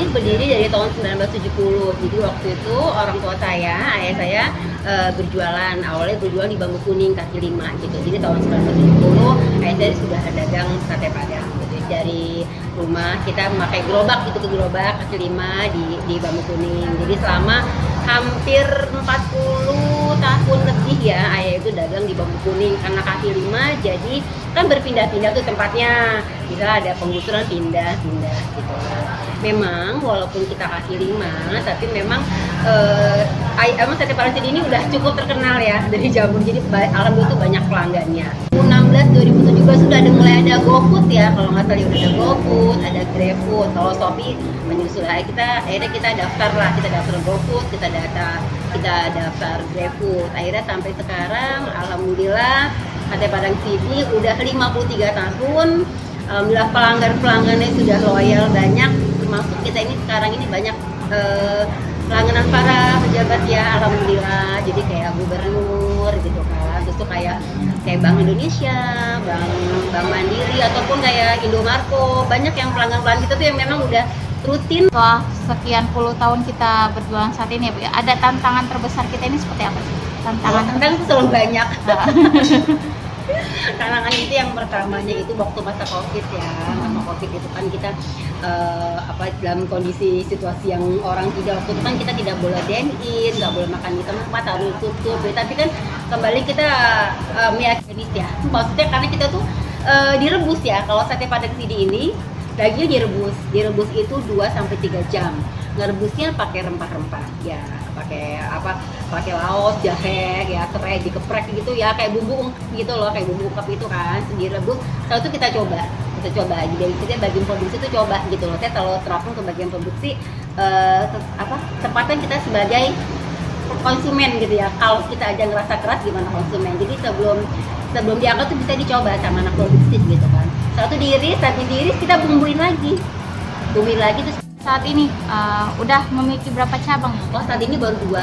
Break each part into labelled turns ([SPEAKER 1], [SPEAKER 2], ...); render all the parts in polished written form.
[SPEAKER 1] Berdiri dari tahun 1970. Jadi waktu itu orang tua saya, ayah saya berjualan. Awalnya berjualan di Bambu Kuning kaki 5 gitu. Jadi tahun 1970 ayah saya sudah dagang sate Padang. Gitu. Dari rumah kita memakai gerobak gitu, ke gerobak kaki 5 di Bambu Kuning. Jadi selama hampir 40 tahun lebih ya ayah itu dagang di Bambu Kuning. Karena kaki 5 jadi kan berpindah-pindah tuh tempatnya. Bisa ada penggusuran pindah-pindah gitu. Memang walaupun kita kaki 5 tapi memang emang sate Padang Cidi ini udah cukup terkenal ya dari zaman. Jadi alhamdulillah tuh banyak pelanggannya. 2016 2017 sudah mulai ada GoFood ya, kalau nggak salah udah ada GoFood, ada GrabFood. Kalau Shopee menyusul, akhirnya kita daftar GoFood, kita daftar GrabFood. Akhirnya sampai sekarang alhamdulillah sate Padang Cidi udah 53 tahun. Alhamdulillah pelanggannya sudah loyal banyak, termasuk kita ini sekarang ini banyak langganan para pejabat ya, alhamdulillah. Jadi kayak gubernur gitu kan, terus tuh kayak Bank Indonesia, Bank Mandiri, ataupun kayak Indomarko. Banyak yang pelanggan kita tuh yang memang udah rutin.
[SPEAKER 2] Wah, sekian puluh tahun kita berjualan saat ini ya Bu, ada tantangan terbesar kita ini seperti apa sih?
[SPEAKER 1] Tantangan itu selalu banyak. Tantangan itu yang pertamanya itu waktu masa Covid ya. Masa Covid itu kan kita dalam kondisi situasi yang orang tidak, waktu itu kan kita tidak boleh dine in, nggak boleh makan di tempat, harus tutup. Tapi kan kembali kita meyakini ya. Maksudnya karena kita tuh direbus ya. Kalau sate Padang Cidi ini dagingnya direbus itu 2-3 jam. Ngerebusnya pakai rempah-rempah ya. pakai apa, pakai laos, jahe ya, serai dikeprek gitu ya, kayak bumbu gitu loh, kayak bumbu ungkep itu kan, direbus. Setelah itu kita coba jadi kita bagian produksi itu coba gitu loh. Saya kalau terapung ke bagian produksi tempatnya kita sebagai konsumen gitu ya. Kalau kita aja ngerasa keras, gimana konsumen? Jadi sebelum diangkat tuh bisa dicoba sama anak produksi gitu kan. Setelah itu diiris, sambil diiris kita bumbuin lagi terus.
[SPEAKER 2] Saat ini udah memiliki berapa cabang?
[SPEAKER 1] Oh, saat ini baru 2.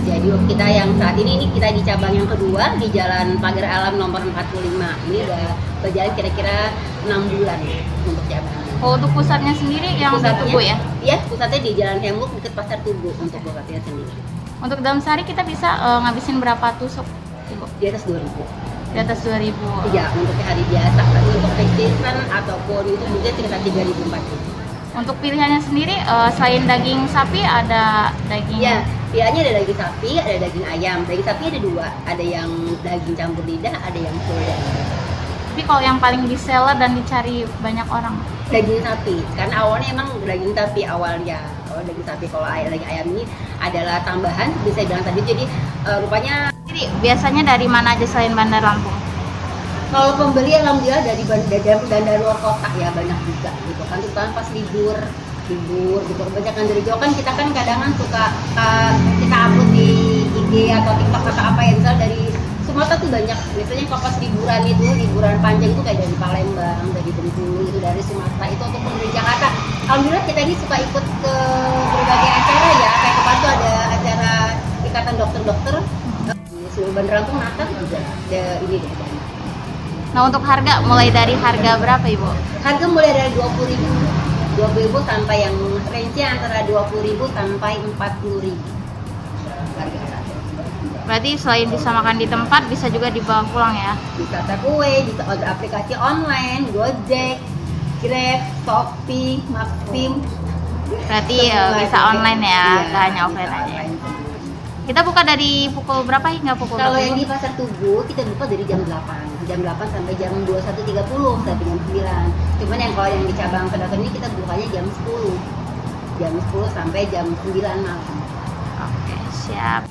[SPEAKER 1] Jadi kita yang saat ini kita di cabang yang kedua di Jalan Pagar Alam nomor 45. Ini udah berjalan kira-kira 6 bulan untuk cabangnya.
[SPEAKER 2] Oh, untuk pusatnya sendiri yang di Tugu ya?
[SPEAKER 1] Iya, pusatnya di Jalan Hemuk dekat Pasar Tugu untuk pusatnya sendiri.
[SPEAKER 2] Untuk dalam sehari kita bisa ngabisin berapa tusuk, Ibu?
[SPEAKER 1] Di atas 2.000.
[SPEAKER 2] Di atas 2.000.
[SPEAKER 1] Iya, untuk hari biasa. Untuk peak season ataupun itu mungkin sekitar 3.000-4.000.
[SPEAKER 2] Untuk pilihannya sendiri, selain daging sapi ada daging...
[SPEAKER 1] Ya, pilihannya ada daging sapi, ada daging ayam. Daging sapi ada 2, ada yang daging campur lidah, ada yang full daging.
[SPEAKER 2] Tapi kalau yang paling di-seller dan dicari banyak orang?
[SPEAKER 1] Daging sapi, karena awalnya emang daging sapi awalnya. Kalau daging sapi, kalau daging ayam ini adalah tambahan, bisa bilang tadi. Jadi rupanya...
[SPEAKER 2] Jadi biasanya dari mana aja selain Bandar Lampung?
[SPEAKER 1] Kalau pembeli alhamdulillah dari bandar luar kota ya banyak juga gitu kan, terutama pas libur gitu. Kebanyakan dari Jawa kan, kita kan kadang suka kita upload di IG atau TikTok atau apa ya, misal dari Sumatera tuh banyak. Biasanya kalau pas liburan panjang itu kayak dari Palembang, dari Bengkulu, itu dari Sumatera. Itu untuk dari Jakarta. Alhamdulillah kita ini suka ikut ke berbagai acara ya, kayak kemarin tuh ada acara Ikatan Dokter-dokter di seluruh Bandar Lampung, Natal juga ada ini deh.
[SPEAKER 2] Nah, untuk harga, mulai dari harga berapa, Ibu?
[SPEAKER 1] Harga mulai dari 20.000 sampai yang range-nya antara 20.000 sampai 40.000. Harga satu.
[SPEAKER 2] Berarti selain bisa makan di tempat, bisa juga dibawa pulang ya?
[SPEAKER 1] Bisa take away, bisa order aplikasi online, Gojek, Grab, Shopee, Maxim.
[SPEAKER 2] Berarti bisa online ya, nggak hanya offline aja. Kita buka dari pukul berapa hingga pukul berapa?
[SPEAKER 1] Kalau yang di Pasar Tugu kita buka dari jam 8 sampai jam 21.30 sampai jam 9. Cuman yang kalau yang di cabang Kedaton ini kita bukanya jam 10 sampai jam 9 malam.
[SPEAKER 2] Oke, siap.